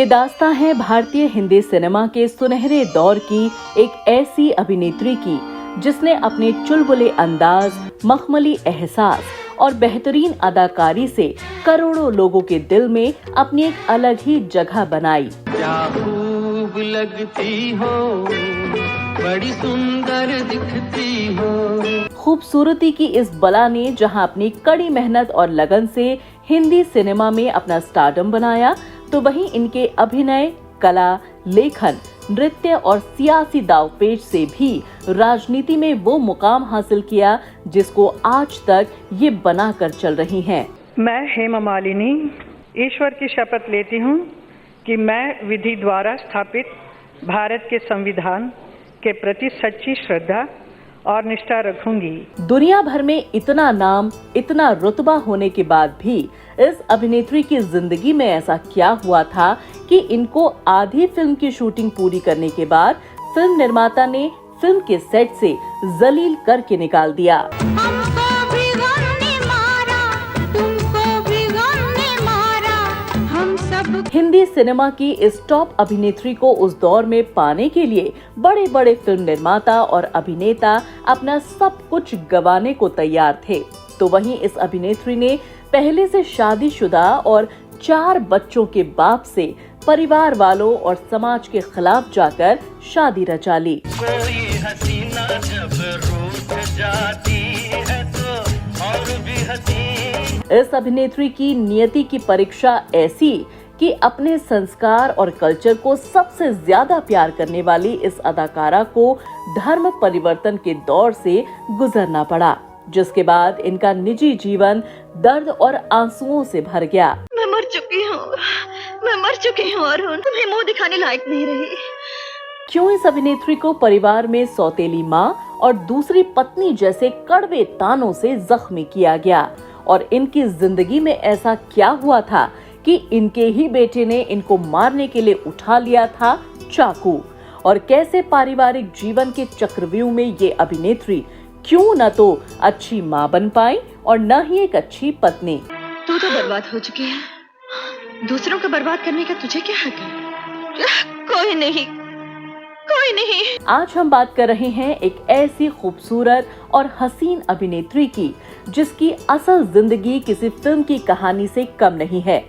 ये दास्तां है भारतीय हिंदी सिनेमा के सुनहरे दौर की एक ऐसी अभिनेत्री की जिसने अपने चुलबुले अंदाज, मखमली एहसास और बेहतरीन अदाकारी से करोड़ों लोगों के दिल में अपनी एक अलग ही जगह बनाई। क्या खूब लगती हो, बड़ी सुंदर दिखती हो। खूबसूरती की इस बला ने जहां अपनी कड़ी मेहनत और लगन से हिंदी सिनेमा में अपना स्टारडम बनाया, तो वहीं इनके अभिनय, कला, लेखन, नृत्य और सियासी दावपेच से भी राजनीति में वो मुकाम हासिल किया जिसको आज तक ये बना कर चल रही हैं। मैं हेमा मालिनी ईश्वर की शपथ लेती हूँ कि मैं विधि द्वारा स्थापित भारत के संविधान के प्रति सच्ची श्रद्धा और निष्ठा रखूंगी। दुनिया भर में इतना नाम, इतना रुतबा होने के बाद भी इस अभिनेत्री की जिंदगी में ऐसा क्या हुआ था कि इनको आधी फिल्म की शूटिंग पूरी करने के बाद फिल्म निर्माता ने फिल्म के सेट से जलील करके निकाल दिया। हिंदी सिनेमा की इस टॉप अभिनेत्री को उस दौर में पाने के लिए बड़े बड़े फिल्म निर्माता और अभिनेता अपना सब कुछ गंवाने को तैयार थे। तो वहीं इस अभिनेत्री ने पहले से शादीशुदा और 4 बच्चों के बाप से परिवार वालों और समाज के खिलाफ जाकर शादी रचा ली। कोई हसीना जब रूठ जाती है तो और भी हसीन। इस अभिनेत्री की नियति की परीक्षा ऐसी कि अपने संस्कार और कल्चर को सबसे ज्यादा प्यार करने वाली इस अदाकारा को धर्म परिवर्तन के दौर से गुजरना पड़ा, जिसके बाद इनका निजी जीवन दर्द और आंसुओं से भर गया। मैं मर चुकी हूँ और तुम्हें मुंह दिखाने लायक नहीं रही। क्यों इस अभिनेत्री को परिवार में सौतेली माँ और दूसरी पत्नी जैसे कड़वे तानों से जख्मी किया गया, और इनकी जिंदगी में ऐसा क्या हुआ था कि इनके ही बेटे ने इनको मारने के लिए उठा लिया था चाकू, और कैसे पारिवारिक जीवन के चक्रव्यूह में ये अभिनेत्री क्यों न तो अच्छी माँ बन पाई और न ही एक अच्छी पत्नी। तू तो बर्बाद हो चुकी है, दूसरों को बर्बाद करने का तुझे क्या हक है? कोई नहीं। आज हम बात कर रहे हैं एक ऐसी खूबसूरत और हसीन अभिनेत्री की जिसकी असल जिंदगी किसी फिल्म की कहानी से कम नहीं है।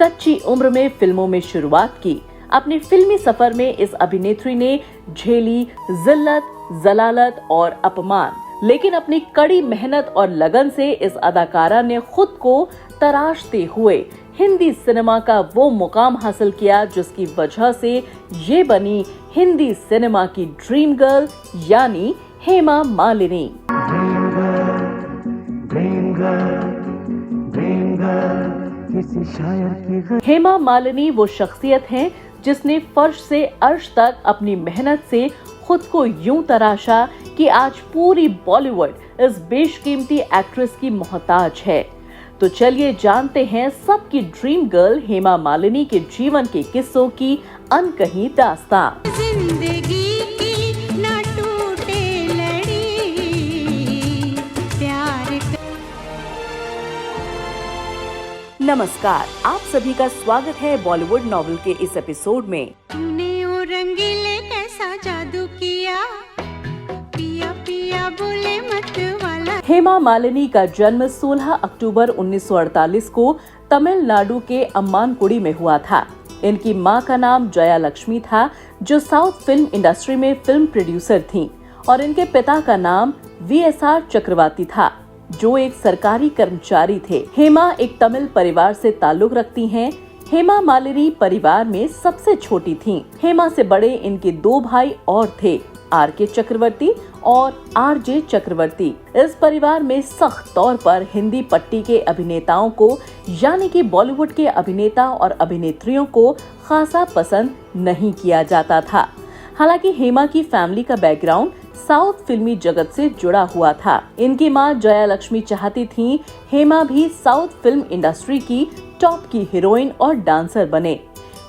कच्ची उम्र में फिल्मों में शुरुआत की। अपने फिल्मी सफर में इस अभिनेत्री ने झेली जिल्लत, जलालत और अपमान, लेकिन अपनी कड़ी मेहनत और लगन से इस अदाकारा ने खुद को तराशते हुए हिंदी सिनेमा का वो मुकाम हासिल किया जिसकी वजह से ये बनी हिंदी सिनेमा की ड्रीम गर्ल, यानी हेमा मालिनी। हेमा मालिनी वो शख्सियत हैं जिसने फर्श से अर्श तक अपनी मेहनत से खुद को यूं तराशा कि आज पूरी बॉलीवुड इस बेशकीमती एक्ट्रेस की मोहताज है। तो चलिए जानते हैं सबकी ड्रीम गर्ल हेमा मालिनी के जीवन के किस्सों की अनकही दास्तां। जिंदगी की ना टूटे लड़ी प्यार। नमस्कार, आप सभी का स्वागत है बॉलीवुड नॉवेल के इस एपिसोड में। तूने वो रंगीले कैसा जादू किया, पिया पिया बोले मत वाला। हेमा मालिनी का जन्म 16 अक्टूबर 1948 को तमिलनाडु के अम्मानकुडी में हुआ था। इनकी मां का नाम जया लक्ष्मी था, जो साउथ फिल्म इंडस्ट्री में फिल्म प्रोड्यूसर थीं, और इनके पिता का नाम VSR चक्रवर्ती था, जो एक सरकारी कर्मचारी थे। हेमा एक तमिल परिवार से ताल्लुक रखती हैं। हेमा मालिनी परिवार में सबसे छोटी थीं। हेमा से बड़े इनके 2 भाई और थे, RK चक्रवर्ती और RJ चक्रवर्ती। इस परिवार में सख्त तौर पर हिंदी पट्टी के अभिनेताओं को, यानी कि बॉलीवुड के अभिनेता और अभिनेत्रियों को खासा पसंद नहीं किया जाता था। हालांकि हेमा की फैमिली का बैकग्राउंड साउथ फिल्मी जगत से जुड़ा हुआ था। इनकी मां जया लक्ष्मी चाहती थीं हेमा भी साउथ फिल्म इंडस्ट्री की टॉप की हीरोइन और डांसर बने।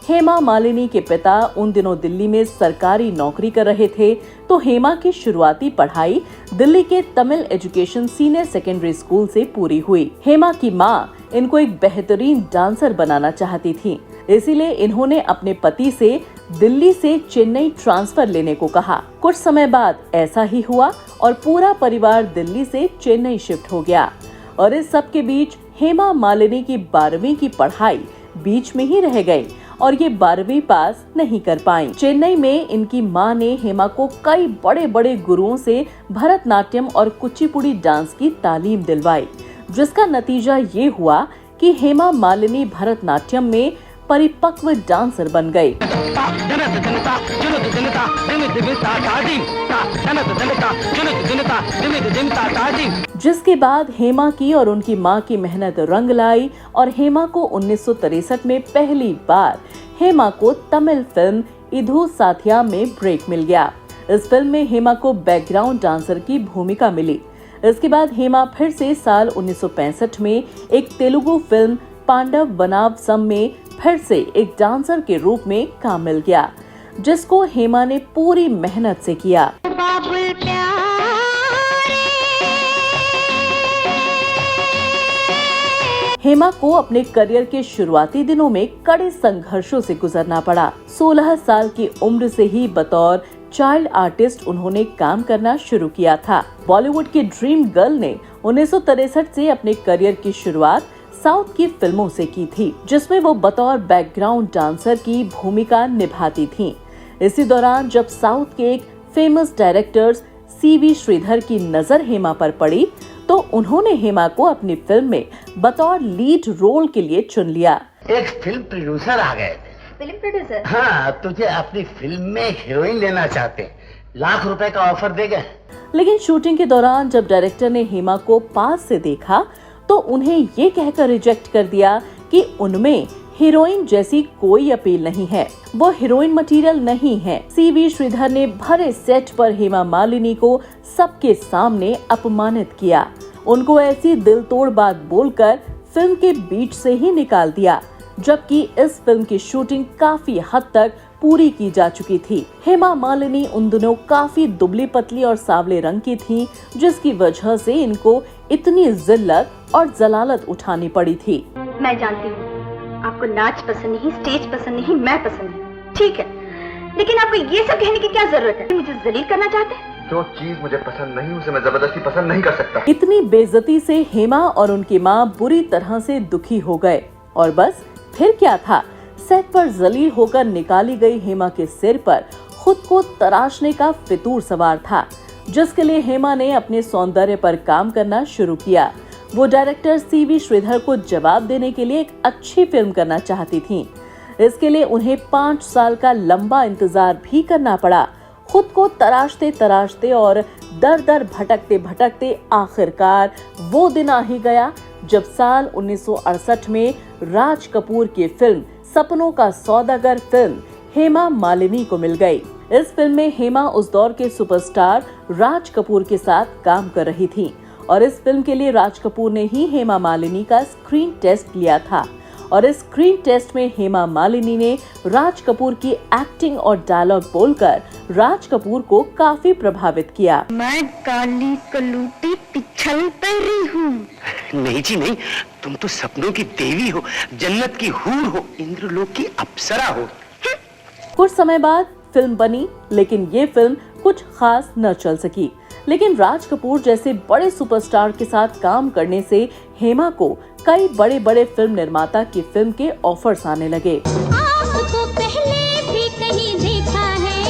हेमा मालिनी के पिता उन दिनों दिल्ली में सरकारी नौकरी कर रहे थे, तो हेमा की शुरुआती पढ़ाई दिल्ली के Tamil education senior secondary school से पूरी हुई। हेमा की मां इनको एक बेहतरीन डांसर बनाना चाहती थी, इसीलिए इन्होंने अपने पति से दिल्ली से चेन्नई ट्रांसफर लेने को कहा। कुछ समय बाद ऐसा ही हुआ और पूरा परिवार दिल्ली से चेन्नई शिफ्ट हो गया। और इस सब के बीच हेमा मालिनी की 12वीं की पढ़ाई बीच में ही रह गई और ये 12वीं पास नहीं कर पाई। चेन्नई में इनकी मां ने हेमा को कई बड़े बड़े गुरुओं से भरतनाट्यम और कुचिपुड़ी डांस की तालीम दिलवाई, जिसका नतीजा ये हुआ कि हेमा मालिनी भरतनाट्यम में परिपक्व डांसर बन गई। जिसके बाद हेमा की और उनकी मां की मेहनत रंग लाई और हेमा को 1963 में पहली बार हेमा को तमिल फिल्म इधु साथिया में ब्रेक मिल गया। इस फिल्म में हेमा को बैकग्राउंड डांसर की भूमिका मिली। इसके बाद हेमा फिर से साल 1965 में एक तेलुगु फिल्म पांडव वनावसम में फिर से एक डांसर के रूप में काम मिल गया, जिसको हेमा ने पूरी मेहनत से किया। हेमा को अपने करियर के शुरुआती दिनों में कड़े संघर्षों से गुजरना पड़ा। 16 साल की उम्र से ही बतौर चाइल्ड आर्टिस्ट उन्होंने काम करना शुरू किया था। बॉलीवुड की ड्रीम गर्ल ने 1963 से अपने करियर की शुरुआत साउथ की फिल्मों से की थी, जिसमें वो बतौर बैकग्राउंड डांसर की भूमिका निभाती थीं। इसी दौरान जब साउथ के एक फेमस डायरेक्टर CV श्रीधर की नजर हेमा पर पड़ी, तो उन्होंने हेमा को अपनी फिल्म में बतौर लीड रोल के लिए चुन लिया। एक फिल्म प्रोड्यूसर आ गए थे। Film producer? हाँ, तुझे अपनी फिल्म में हीरोइन लेना चाहते, लाख रुपए का ऑफर दे गए। लेकिन शूटिंग के दौरान जब डायरेक्टर ने हेमा को पास से देखा तो उन्हें ये कहकर रिजेक्ट कर दिया कि उनमें हीरोइन जैसी कोई अपील नहीं है, वो हीरोइन मटेरियल नहीं है। CV श्रीधर ने भरे सेट पर हेमा मालिनी को सबके सामने अपमानित किया। उनको ऐसी दिल तोड़ बात बोलकर फिल्म के बीच से ही निकाल दिया, जबकि इस फिल्म की शूटिंग काफी हद तक पूरी की जा चुकी थी। हेमा मालिनी उन दिनों काफी दुबली पतली और सांवले रंग की थीं, जिसकी वजह से इनको इतनी जिल्लत और जलालत उठानी पड़ी थी। मैं जानती हूँ आपको नाच पसंद नहीं, स्टेज पसंद नहीं, मैं पसंद नहीं, ठीक है, लेकिन आपको ये सब कहने की क्या जरूरत है? मुझे जलील करना चाहते हैं? जो चीज मुझे पसंद नहीं उसे मैं जबरदस्ती पसंद नहीं कर सकता। इतनी बेइज्जती से हेमा और उनकी मां बुरी तरह से दुखी हो गए और बस फिर क्या था, सेट पर जलील होकर निकाली गई हेमा के सिर पर खुद को तराशने का फितूर सवार था, जिसके लिए हेमा ने अपने सौंदर्य पर काम करना शुरू किया। वो डायरेक्टर CV श्रीधर को जवाब देने के लिए एक अच्छी फिल्म करना चाहती थीं। इसके लिए उन्हें 5 साल का लंबा इंतजार भी करना पड़ा। खुद को तराशते तराशते और दर दर भटकते भटकते आखिरकार वो दिन आ ही गया जब साल 1968 में राज कपूर की फिल्म सपनों का सौदागर फिल्म हेमा मालिनी को मिल गई। इस फिल्म में हेमा उस दौर के सुपरस्टार राज कपूर के साथ काम कर रही थी और इस फिल्म के लिए राज कपूर ने ही हेमा मालिनी का स्क्रीन टेस्ट लिया था और इस स्क्रीन टेस्ट में हेमा मालिनी ने राज कपूर की एक्टिंग और डायलॉग बोलकर राज कपूर को काफी प्रभावित किया। मैं काली कलूटी पिछल पैरी हूँ। नहीं जी नहीं, तुम तो सपनों की देवी हो, जन्नत की हूर हो, इंद्रलोक की अप्सरा हो। कुछ समय बाद फिल्म बनी, लेकिन ये फिल्म कुछ खास न चल सकी। लेकिन राज कपूर जैसे बड़े सुपरस्टार के साथ काम करने से हेमा को कई बड़े बड़े फिल्म निर्माता की फिल्म के ऑफर्स आने लगे। आपको पहले भी कहीं देखा है,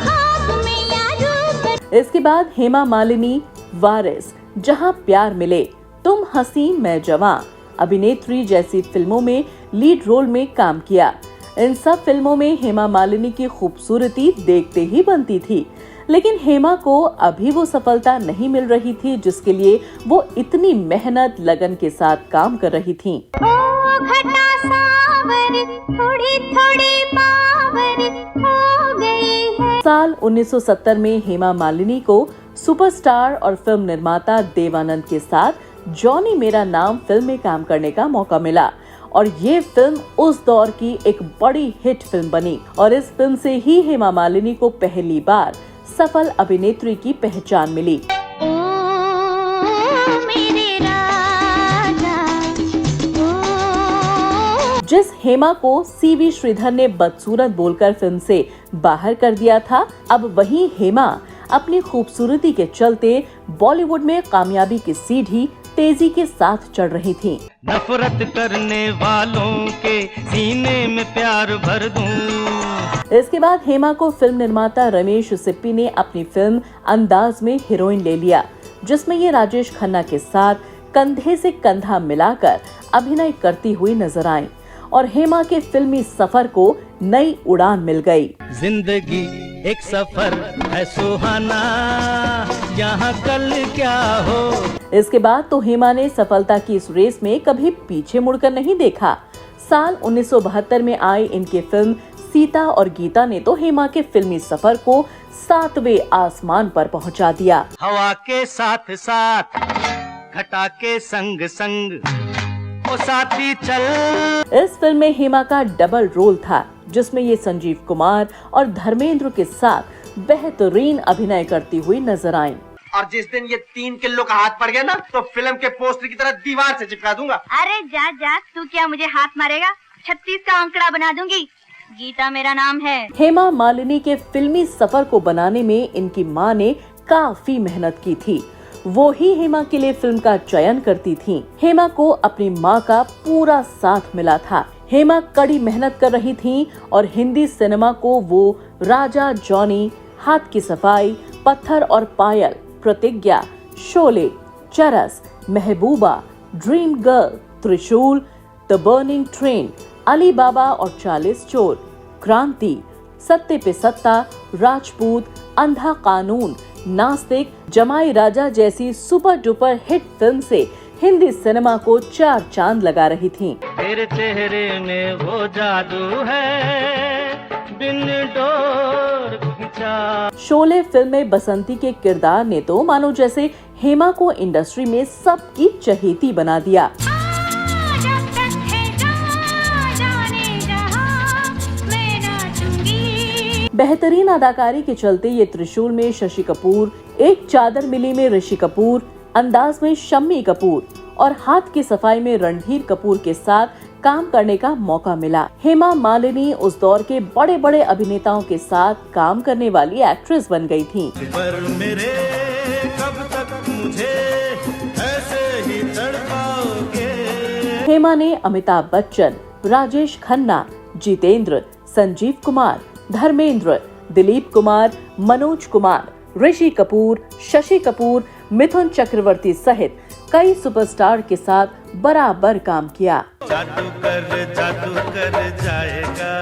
ख्वाब में यारों। इसके बाद हेमा मालिनी वारिस, जहां प्यार मिले, तुम हंसी मैं जवां, अभिनेत्री जैसी फिल्मों में लीड रोल में काम किया। इन सब फिल्मों में हेमा मालिनी की खूबसूरती देखते ही बनती थी, लेकिन हेमा को अभी वो सफलता नहीं मिल रही थी जिसके लिए वो इतनी मेहनत लगन के साथ काम कर रही थीं। ओ घटा सावर, थोड़ी थोड़ी पावर हो गई है। साल 1970 में हेमा मालिनी को सुपरस्टार और फिल्म निर्माता देवानंद के साथ जॉनी मेरा नाम फिल्म में काम करने का मौका मिला और ये फिल्म उस दौर की एक बड़ी हिट फिल्म बनी और इस फिल्म से ही हेमा मालिनी को पहली बार सफल अभिनेत्री की पहचान मिली। ओ मेरे राजा, ओ। जिस हेमा को सीवी श्रीधर ने बदसूरत बोलकर फिल्म से बाहर कर दिया था, अब वही हेमा अपनी खूबसूरती के चलते बॉलीवुड में कामयाबी की सीढ़ी तेजी के साथ चढ़ रही थी। नफरत करने वालों के सीने में प्यार भर दूं। इसके बाद हेमा को फिल्म निर्माता रमेश सिप्पी ने अपनी फिल्म अंदाज में हीरोइन ले लिया, जिसमें ये राजेश खन्ना के साथ कंधे से कंधा मिलाकर अभिनय करती हुई नजर आईं और हेमा के फिल्मी सफर को नई उड़ान मिल गई। जिंदगी एक सफर है सुहाना, यहाँ कल क्या हो। इसके बाद तो हेमा ने सफलता की इस रेस में कभी पीछे मुड़कर नहीं देखा। साल 1972 में आई इनकी फिल्म सीता और गीता ने तो हेमा के फिल्मी सफर को 7वें आसमान पर पहुंचा दिया। हवा के साथ साथ घटा के संग संग ओ साथी चल। इस फिल्म में हेमा का डबल रोल था, जिसमें ये संजीव कुमार और धर्मेंद्र के साथ बेहतरीन अभिनय करती हुई नजर आईं। और जिस दिन ये 3 किलो का हाथ पड़ गया ना, तो फिल्म के पोस्टर की तरह दीवार से चिपका दूंगा। अरे जा जा, तू क्या मुझे हाथ मारेगा? 36 का आंकड़ा बना दूंगी। गीता मेरा नाम है। हेमा मालिनी के फिल्मी सफर को बनाने में इनकी मां ने काफी मेहनत की थी। वो ही हेमा के लिए फिल्म का चयन करती थी। हेमा को अपनी मां का पूरा साथ मिला था। हेमा कड़ी मेहनत कर रही थी और हिंदी सिनेमा को वो राजा जॉनी, हाथ की सफाई, पत्थर और पायल, प्रतिज्ञा, शोले, चरस, महबूबा, ड्रीम गर्ल, त्रिशूल, द बर्निंग ट्रेन, अली बाबा और 40 चोर, क्रांति, सत्ते पे सत्ता, राजपूत, अंधा कानून, नास्तिक, जमाई राजा जैसी सुपर डुपर हिट फिल्म से हिंदी सिनेमा को 4 चांद लगा रही थी। तेरे चेहरे में वो जादू है, बिन डोर खींचा। शोले फिल्म में बसंती के किरदार ने तो मानो जैसे हेमा को इंडस्ट्री में सबकी चहेती बना दिया। बेहतरीन अदाकारी के चलते ये त्रिशूल में शशि कपूर, एक चादर मिली में ऋषि कपूर, अंदाज में शम्मी कपूर और हाथ की सफाई में रणधीर कपूर के साथ काम करने का मौका मिला। हेमा मालिनी उस दौर के बड़े बड़े अभिनेताओं के साथ काम करने वाली एक्ट्रेस बन गई थी। पर मेरे कब तक मुझे ऐसे ही तड़पाओगे। हेमा ने अमिताभ बच्चन, राजेश खन्ना, जितेंद्र, संजीव कुमार, धर्मेंद्र, दिलीप कुमार, मनोज कुमार, ऋषि कपूर, शशि कपूर, मिथुन चक्रवर्ती सहित कई सुपरस्टार के साथ बराबर काम किया। जादू कर जाएगा,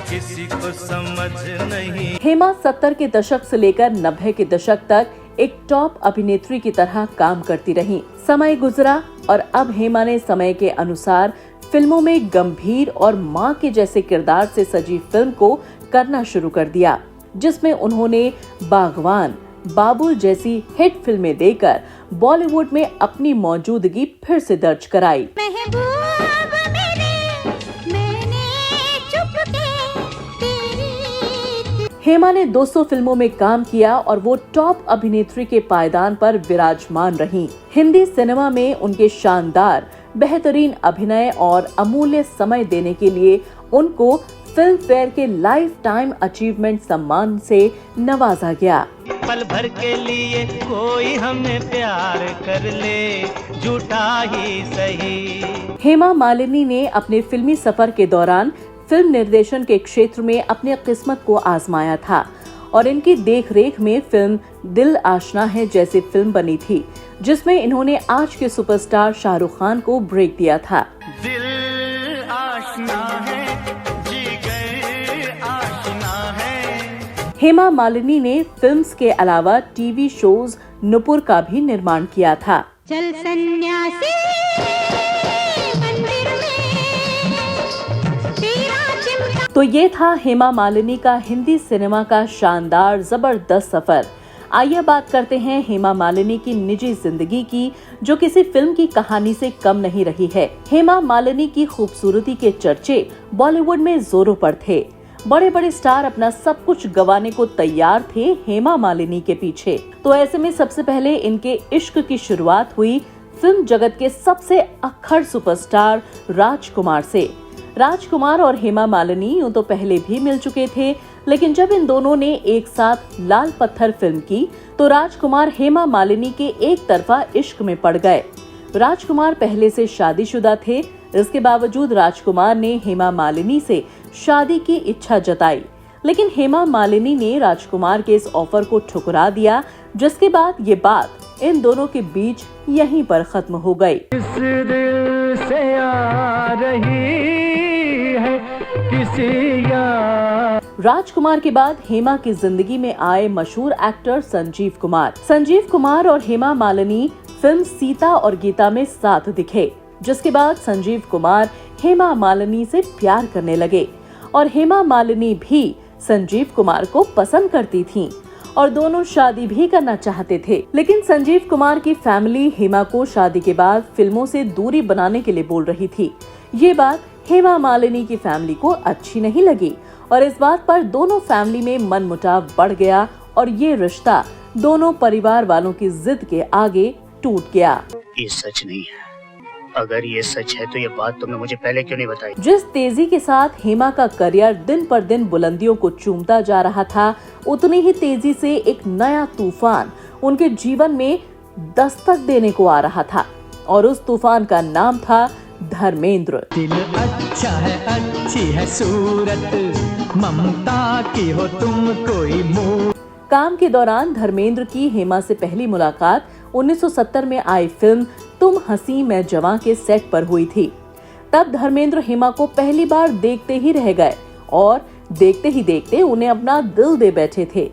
किसी को समझ नहीं। हेमा 70 के दशक से लेकर 90 के दशक तक एक टॉप अभिनेत्री की तरह काम करती रही। समय गुजरा और अब हेमा ने समय के अनुसार फिल्मों में गंभीर और मां के जैसे किरदार से सजी फिल्म को करना शुरू कर दिया, जिसमें उन्होंने बागवान, बाबुल जैसी हिट फिल्में देकर बॉलीवुड में अपनी मौजूदगी फिर से दर्ज कराई। हेमा ने 200 फिल्मों में काम किया और वो टॉप अभिनेत्री के पायदान पर विराजमान रहीं। हिंदी सिनेमा में उनके शानदार बेहतरीन अभिनय और अमूल्य समय देने के लिए उनको फिल्म फेयर के लाइफ टाइम अचीवमेंट सम्मान से नवाजा गया। पल भर के लिए कोई हमें प्यार कर ले, झूठा ही सही। हेमा मालिनी ने अपने फिल्मी सफर के दौरान फिल्म निर्देशन के क्षेत्र में अपनी किस्मत को आजमाया था और इनकी देखरेख में फिल्म दिल आशना है जैसी फिल्म बनी थी, जिसमें इन्होंने आज के सुपरस्टार शाहरुख खान को ब्रेक दिया था। दिल आशना है, जिगर आशना है। हेमा मालिनी ने फिल्म्स के अलावा टीवी शोज नुपुर का भी निर्माण किया था। चल सन्यासी मंदिर में तेरा चिमटा। तो ये था हेमा मालिनी का हिंदी सिनेमा का शानदार जबरदस्त सफर। आइए बात करते हैं हेमा मालिनी की निजी जिंदगी की, जो किसी फिल्म की कहानी से कम नहीं रही है। हेमा मालिनी की खूबसूरती के चर्चे बॉलीवुड में जोरों पर थे। बड़े बड़े स्टार अपना सब कुछ गंवाने को तैयार थे हेमा मालिनी के पीछे। तो ऐसे में सबसे पहले इनके इश्क की शुरुआत हुई फिल्म जगत के सबसे अक्खड़ सुपरस्टार राजकुमार से। राजकुमार और हेमा मालिनी यूं तो पहले भी मिल चुके थे, लेकिन जब इन दोनों ने एक साथ लाल पत्थर फिल्म की तो राजकुमार हेमा मालिनी के एक तरफा इश्क में पड़ गए। राजकुमार पहले से शादीशुदा थे, इसके बावजूद राजकुमार ने हेमा मालिनी से शादी की इच्छा जताई, लेकिन हेमा मालिनी ने राजकुमार के इस ऑफर को ठुकरा दिया, जिसके बाद ये बात इन दोनों के बीच यहीं पर खत्म हो गई। इस दिल से आ रही है किसी यार। राजकुमार के बाद हेमा की जिंदगी में आए मशहूर एक्टर संजीव कुमार। संजीव कुमार और हेमा मालिनी फिल्म सीता और गीता में साथ दिखे, जिसके बाद संजीव कुमार हेमा मालिनी से प्यार करने लगे और हेमा मालिनी भी संजीव कुमार को पसंद करती थीं और दोनों शादी भी करना चाहते थे। लेकिन संजीव कुमार की फैमिली हेमा को शादी के बाद फिल्मों से दूरी बनाने के लिए बोल रही थी। ये बात हेमा मालिनी की फैमिली को अच्छी नहीं लगी और इस बात पर दोनों फैमिली में मनमुटाव बढ़ गया और ये रिश्ता दोनों परिवार वालों की जिद के आगे टूट गया। ये सच नहीं है। अगर ये सच है तो ये बात तुमने मुझे पहले क्यों नहीं बताई? जिस तेजी के साथ हेमा का करियर दिन पर दिन बुलंदियों को चूमता जा रहा था, उतनी ही तेजी से एक नया तूफान उनके जीवन में दस्तक देने को आ रहा था और उस तूफान का नाम था धर्मेंद्र। दिल अच्छा है, अच्छी है सूरत, ममता की हो तुम कोई मूरत। काम के दौरान धर्मेंद्र की हेमा से पहली मुलाकात 1970 में आई फिल्म तुम हंसी मैं जवां के सेट पर हुई थी। तब धर्मेंद्र हेमा को पहली बार देखते ही रह गए और देखते ही देखते उन्हें अपना दिल दे बैठे थे।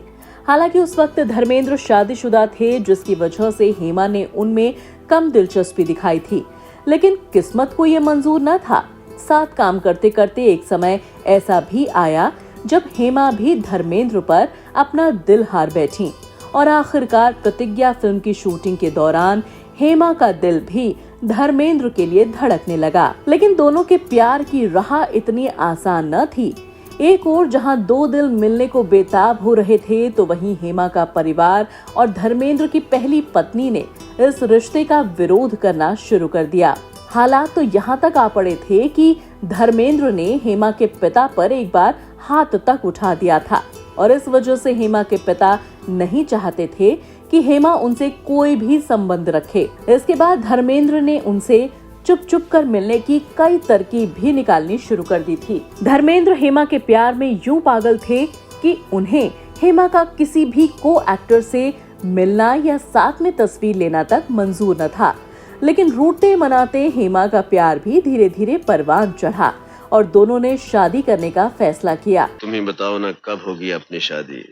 हालांकि उस वक्त धर्मेंद्र शादीशुदा थे, जिसकी वजह से हेमा ने उनमें कम दिलचस्पी दिखाई थी, लेकिन किस्मत को ये मंजूर न था। साथ काम करते करते एक समय ऐसा भी आया जब हेमा भी धर्मेंद्र पर अपना दिल हार बैठी और आखिरकार प्रतिज्ञा फिल्म की शूटिंग के दौरान हेमा का दिल भी धर्मेंद्र के लिए धड़कने लगा। लेकिन दोनों के प्यार की राह इतनी आसान न थी। एक ओर जहां दो दिल मिलने को बेताब हो रहे थे, तो वहीं हेमा का परिवार और धर्मेंद्र की पहली पत्नी ने इस रिश्ते का विरोध करना शुरू कर दिया। हालात तो यहाँ तक आ पड़े थे कि धर्मेंद्र ने हेमा के पिता पर एक बार हाथ तक उठा दिया था और इस वजह से हेमा के पिता नहीं चाहते थे कि हेमा उनसे कोई भी संबंध रखे। इसके बाद धर्मेंद्र ने उनसे चुप चुप कर मिलने की कई तरकीब भी निकालनी शुरू कर दी थी। धर्मेंद्र हेमा के प्यार में यूं पागल थे कि उन्हें हेमा का किसी भी को एक्टर से मिलना या साथ में तस्वीर लेना तक मंजूर न था। लेकिन रूठते मनाते हेमा का प्यार भी धीरे धीरे परवान चढ़ा और दोनों ने शादी करने का फैसला किया। तुम ही बताओ ना, कब होगी अपनी शादी?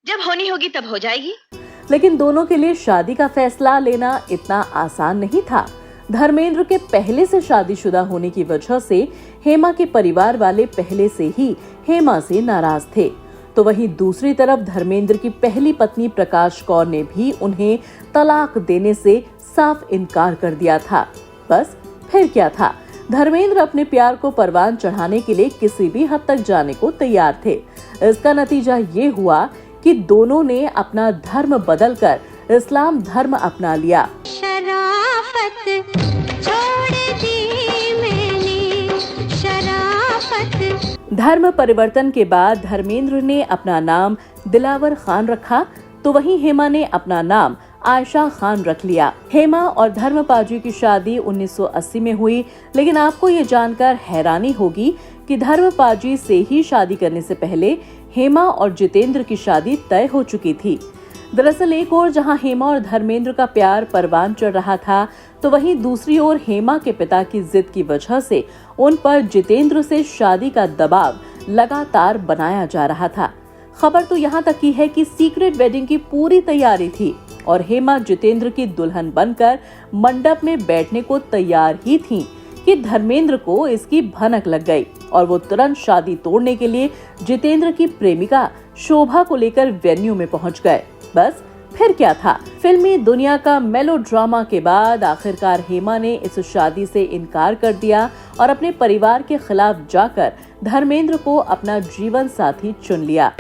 जब होनी होगी तब हो जाएगी। लेकिन दोनों के लिए शादी का फैसला लेना इतना आसान नहीं था। धर्मेंद्र के पहले से शादीशुदा होने की वजह से हेमा के परिवार वाले पहले से ही हेमा से नाराज थे, तो वहीं दूसरी तरफ धर्मेंद्र की पहली पत्नी प्रकाश कौर ने भी उन्हें तलाक देने से साफ इनकार कर दिया था। बस फिर क्या था, धर्मेंद्र अपने प्यार को परवान चढ़ाने के लिए किसी भी हद तक जाने को तैयार थे। इसका नतीजा ये हुआ कि दोनों ने अपना धर्म बदलकर इस्लाम धर्म अपना लिया। शराफत छोड़ दी मैंने, शराफत। धर्म परिवर्तन के बाद धर्मेंद्र ने अपना नाम दिलावर खान रखा, तो वहीं हेमा ने अपना नाम आयशा खान रख लिया। हेमा और धर्मपाजी की शादी 1980 में हुई, लेकिन आपको ये जानकर हैरानी होगी कि धर्मपाजी से ही शादी करने से पहले हेमा और जितेंद्र की शादी तय हो चुकी थी। दरअसल एक ओर जहां हेमा और धर्मेंद्र का प्यार परवान चढ़ रहा था, तो वहीं दूसरी ओर हेमा के पिता की जिद की वजह से उन पर जितेंद्र से शादी का दबाव लगातार बनाया जा रहा था। खबर तो यहाँ तक की है कि सीक्रेट वेडिंग की पूरी तैयारी थी और हेमा जितेंद्र की दुल्हन बनकर मंडप में बैठने को तैयार ही थी कि धर्मेंद्र को इसकी भनक लग गई और वो तुरंत शादी तोड़ने के लिए जितेंद्र की प्रेमिका शोभा को लेकर वेन्यू में पहुंच गए। बस फिर क्या था, फिल्मी दुनिया का मेलोड्रामा के बाद आखिरकार हेमा ने इस शादी से इनकार कर दिया और अपने परिवार के खिलाफ जाकर धर्मेंद्र को अपना जीवन साथी चुन लिया।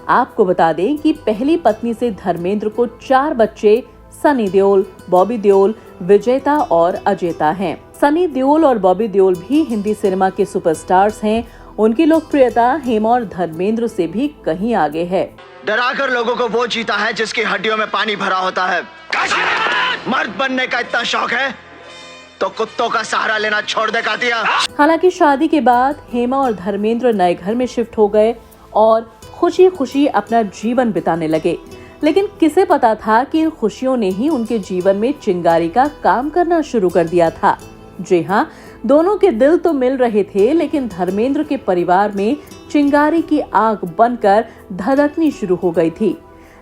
आपको बता दें कि पहली पत्नी से धर्मेंद्र को 4 बच्चे सनी देओल, बॉबी देओल, विजेता और अजेता हैं। सनी देओल और बॉबी देओल भी हिंदी सिनेमा के सुपरस्टार्स हैं। उनकी लोकप्रियता हेमा और धर्मेंद्र से भी कहीं आगे है। डराकर लोगों को वो जीता है जिसकी हड्डियों में पानी भरा होता है। मर्द बनने का इतना शौक है तो कुत्तों का सहारा लेना छोड़ दे कातिया। हालांकि शादी के बाद हेमा और धर्मेंद्र नए घर में शिफ्ट हो गए और खुशी खुशी अपना जीवन बिताने लगे। लेकिन किसे पता था कि इन खुशियों ने ही उनके जीवन में चिंगारी का काम करना शुरू कर दिया था। जी हाँ, दोनों के दिल तो मिल रहे थे, लेकिन धर्मेंद्र के परिवार में चिंगारी की आग बनकर धधकनी शुरू हो गई थी।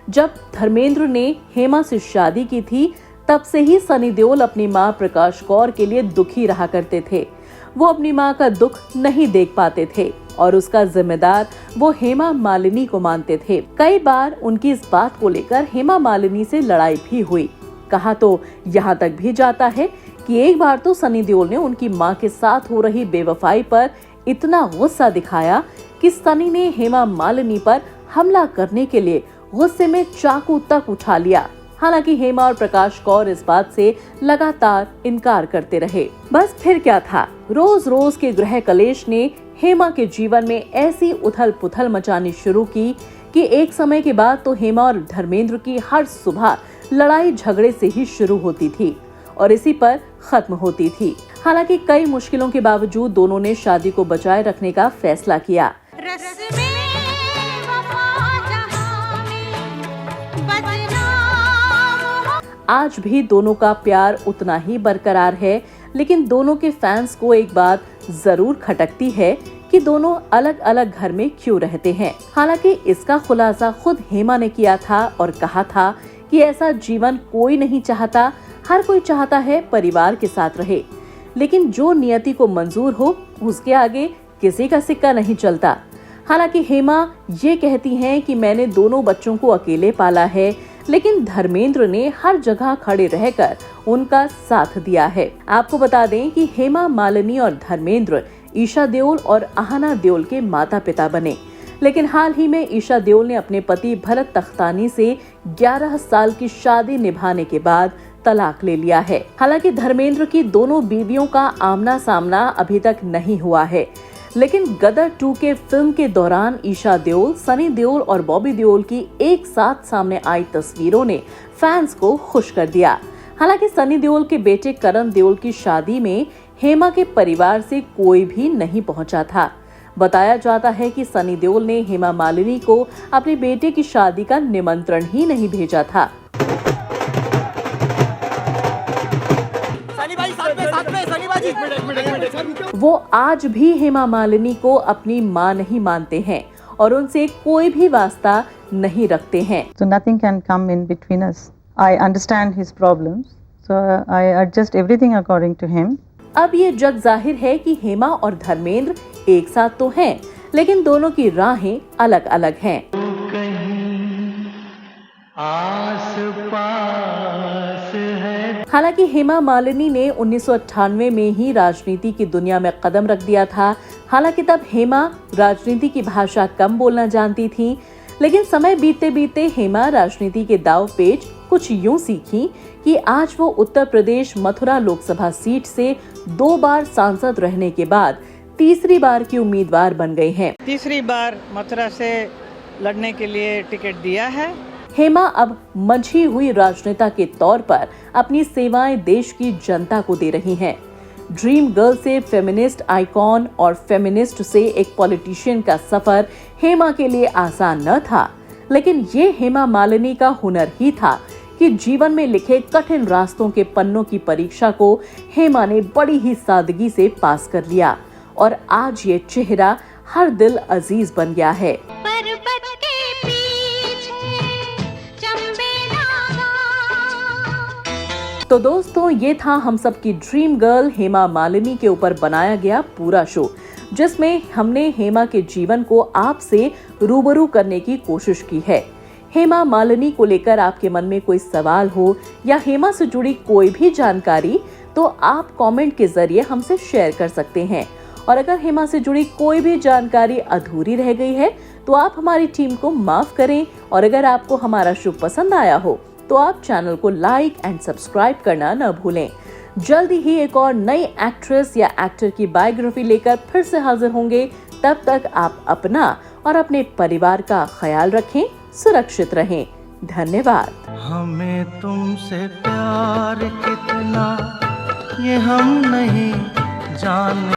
जब धर्मेंद्र ने हेमा से शादी की थी, तब से ही सनी देओल अपनी मां प्रकाश कौर के लिए दुखी रहा करते थे। वो अपनी मां का दुख नहीं देख पाते थे और उसका जिम्मेदार वो हेमा मालिनी को मानते थे। कई बार उनकी इस बात को लेकर हेमा मालिनी से लड़ाई भी हुई। कहा तो यहाँ तक भी जाता है कि एक बार तो सनी देओल ने उनकी मां के साथ हो रही बेवफाई पर इतना गुस्सा दिखाया कि सनी ने हेमा मालिनी पर हमला करने के लिए गुस्से में चाकू तक उठा लिया। हालांकि हेमा और प्रकाश कौर इस बात से लगातार इनकार करते रहे। बस फिर क्या था, रोज रोज के गृह कलेश ने हेमा के जीवन में ऐसी उथल पुथल मचानी शुरू की कि एक समय के बाद तो हेमा और धर्मेंद्र की हर सुबह लड़ाई झगड़े से ही शुरू होती थी और इसी पर खत्म होती थी। हालांकि कई मुश्किलों के बावजूद दोनों ने शादी को बचाए रखने का फैसला किया। आज भी दोनों का प्यार उतना ही बरकरार है, लेकिन दोनों के फैंस को एक बात जरूर खटकती है कि दोनों अलग अलग घर में क्यों रहते हैं। हालांकि इसका खुलासा खुद हेमा ने किया था और कहा था कि ऐसा जीवन कोई नहीं चाहता, हर कोई चाहता है परिवार के साथ रहे, लेकिन जो नियति को मंजूर हो उसके आगे किसी का सिक्का नहीं चलता। हालांकि हेमा ये कहती हैं कि मैंने दोनों बच्चों को अकेले पाला है, लेकिन धर्मेंद्र ने हर जगह खड़े रहकर उनका साथ दिया है। आपको बता दें कि हेमा मालिनी और धर्मेंद्र ईशा देओल और आहना देओल के माता पिता बने, लेकिन हाल ही में ईशा देओल ने अपने पति भरत तख्तानी से 11 साल की शादी निभाने के बाद तलाक ले लिया है। हालांकि धर्मेंद्र की दोनों बीवियों का आमना सामना अभी तक नहीं हुआ है, लेकिन गदर 2 के फिल्म के दौरान ईशा देओल, सनी देओल और बॉबी देओल की एक साथ सामने आई तस्वीरों ने फैंस को खुश कर दिया। हालांकि सनी देओल के बेटे करण देओल की शादी में हेमा के परिवार से कोई भी नहीं पहुंचा था। बताया जाता है कि सनी देओल ने हेमा मालिनी को अपने बेटे की शादी का निमंत्रण ही नहीं भेजा था। वो आज भी हेमा मालिनी को अपनी मां नहीं मानते हैं और उनसे कोई भी वास्ता नहीं रखते हैं। So nothing can come in between us. I understand his problems, so I adjust everything according to him. अब ये जग जाहिर है कि हेमा और धर्मेंद्र एक साथ तो हैं, लेकिन दोनों की राहें अलग अलग हैं। हालांकि हेमा मालिनी ने 1998 में ही राजनीति की दुनिया में कदम रख दिया था। हालांकि तब हेमा राजनीति की भाषा कम बोलना जानती थी, लेकिन समय बीतते बीतते हेमा राजनीति के दाव पेच कुछ यूं सीखी कि आज वो उत्तर प्रदेश मथुरा लोकसभा सीट से 2 बार सांसद रहने के बाद तीसरी बार की उम्मीदवार बन गई हैं। तीसरी बार मथुरा से लड़ने के लिए टिकट दिया है। हेमा अब मंझी हुई राजनेता के तौर पर अपनी सेवाएं देश की जनता को दे रही हैं। ड्रीम गर्ल से फेमिनिस्ट आइकॉन और फेमिनिस्ट से एक पॉलिटिशियन का सफर हेमा के लिए आसान न था, लेकिन ये हेमा मालिनी का हुनर ही था कि जीवन में लिखे कठिन रास्तों के पन्नों की परीक्षा को हेमा ने बड़ी ही सादगी से पास कर लिया और आज ये चेहरा हर दिल अजीज बन गया है। तो दोस्तों, ये था हम सब की ड्रीम गर्ल हेमा मालिनी के ऊपर बनाया गया पूरा शो, जिसमें हमने हेमा के जीवन को आपसे रूबरू करने की कोशिश की है। हेमा मालिनी को लेकर आपके मन में कोई सवाल हो या हेमा से जुड़ी कोई भी जानकारी, तो आप कमेंट के जरिए हमसे शेयर कर सकते हैं। और अगर हेमा से जुड़ी कोई भी जानकारी अधूरी रह गई है तो आप हमारी टीम को माफ करें और अगर आपको हमारा शो पसंद आया हो तो आप चैनल को लाइक एंड सब्सक्राइब करना न भूलें। जल्दी ही एक और नई एक्ट्रेस या एक्टर की बायोग्राफी लेकर फिर से हाजिर होंगे। तब तक आप अपना और अपने परिवार का ख्याल रखें, सुरक्षित रहें। धन्यवाद। हमें तुमसे प्यार कितना ये हम नहीं जान